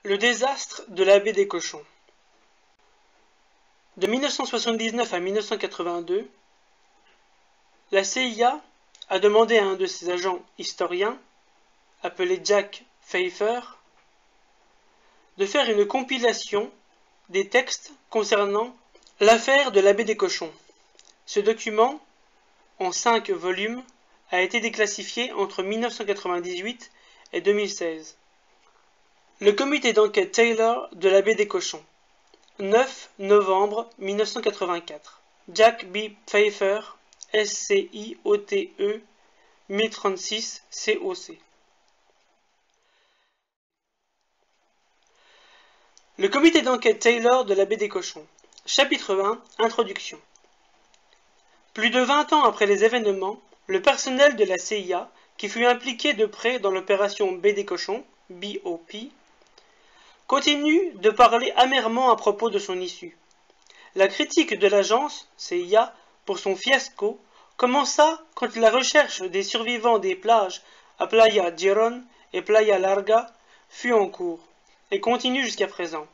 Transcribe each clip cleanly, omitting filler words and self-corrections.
Le désastre de la baie des Cochons. De 1979 à 1982, la CIA a demandé à un de ses agents historiens, appelé Jack Pfeiffer, de faire une compilation des textes concernant l'affaire de la baie des Cochons. Ce document, en 5 volumes, a été déclassifié entre 1998 et 2016. Le comité d'enquête Taylor de la baie des Cochons. 9 novembre 1984. Jack B. Pfeiffer, SCIOTE 1036 COC. Le comité d'enquête Taylor de la baie des Cochons. Chapitre 1. Introduction. Plus de 20 ans après les événements, le personnel de la CIA, qui fut impliqué de près dans l'opération Baie des Cochons, BOP, continue de parler amèrement à propos de son issue. La critique de l'agence CIA pour son fiasco commença quand la recherche des survivants des plages à Playa Girón et Playa Larga fut en cours, et continue jusqu'à présent.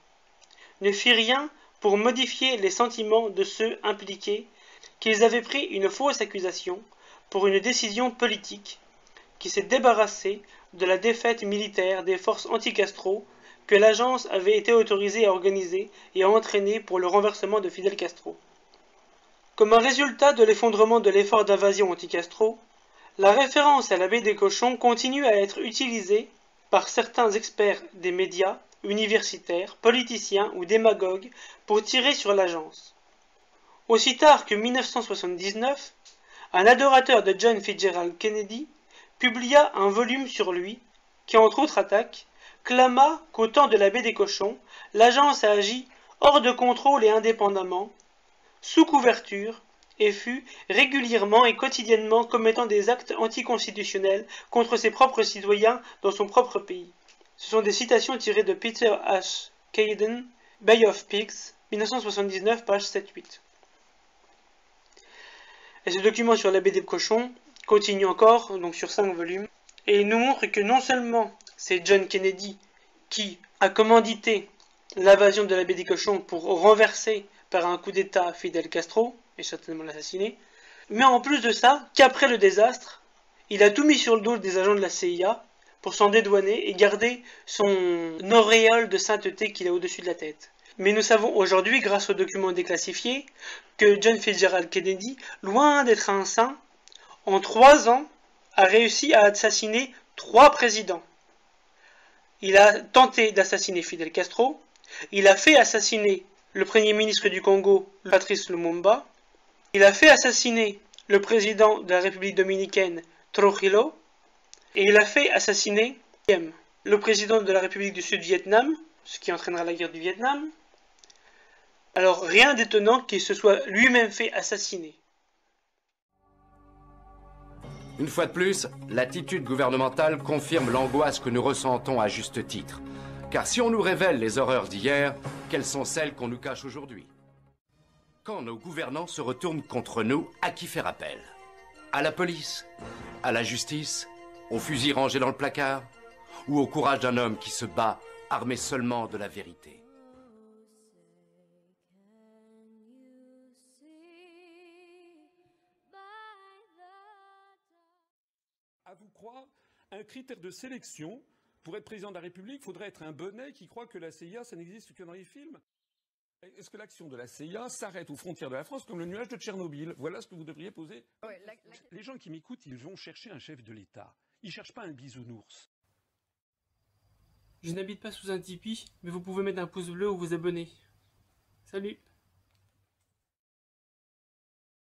Ne fit rien pour modifier les sentiments de ceux impliqués qu'ils avaient pris une fausse accusation pour une décision politique qui s'est débarrassée de la défaite militaire des forces anti-Castro que l'agence avait été autorisée à organiser et à entraîner pour le renversement de Fidel Castro. Comme un résultat de l'effondrement de l'effort d'invasion anti-Castro, la référence à la baie des Cochons continue à être utilisée par certains experts des médias, universitaires, politiciens ou démagogues pour tirer sur l'agence. Aussi tard que 1979, un adorateur de John Fitzgerald Kennedy publia un volume sur lui qui, entre autres attaques, clama qu'au temps de la baie des Cochons, l'agence a agi hors de contrôle et indépendamment, sous couverture, et fut régulièrement et quotidiennement commettant des actes anticonstitutionnels contre ses propres citoyens dans son propre pays. Ce sont des citations tirées de Peter H. Caden, Bay of Pigs, 1979, page 7-8. Et ce document sur la baie des Cochons continue encore, donc sur 5 volumes, et il nous montre que non seulement c'est John Kennedy qui a commandité l'invasion de la baie des Cochons pour renverser par un coup d'État Fidel Castro, et certainement l'assassiner, mais en plus de ça, qu'après le désastre, il a tout mis sur le dos des agents de la CIA pour s'en dédouaner et garder son auréole de sainteté qu'il a au-dessus de la tête. Mais nous savons aujourd'hui, grâce aux documents déclassifiés, que John Fitzgerald Kennedy, loin d'être un saint, en 3 ans, a réussi à assassiner 3 présidents. Il a tenté d'assassiner Fidel Castro, il a fait assassiner le premier ministre du Congo, Patrice Lumumba, il a fait assassiner le président de la République dominicaine, Trujillo, et il a fait assassiner le président de la République du Sud-Vietnam, ce qui entraînera la guerre du Vietnam. Alors rien d'étonnant qu'il se soit lui-même fait assassiner. Une fois de plus, l'attitude gouvernementale confirme l'angoisse que nous ressentons à juste titre. Car si on nous révèle les horreurs d'hier, quelles sont celles qu'on nous cache aujourd'hui? Quand nos gouvernants se retournent contre nous, à qui faire appel? À la police? À la justice? Au fusil rangé dans le placard? Ou au courage d'un homme qui se bat, armé seulement de la vérité? À vous croire, un critère de sélection pour être président de la République, il faudrait être un bonnet qui croit que la CIA, ça n'existe que dans les films. Est-ce que l'action de la CIA s'arrête aux frontières de la France comme le nuage de Tchernobyl? Voilà ce que vous devriez poser. Ouais, les gens qui m'écoutent, ils vont chercher un chef de l'État. Ils ne cherchent pas un bisounours. Je n'habite pas sous un tipi, mais vous pouvez mettre un pouce bleu ou vous abonner. Salut!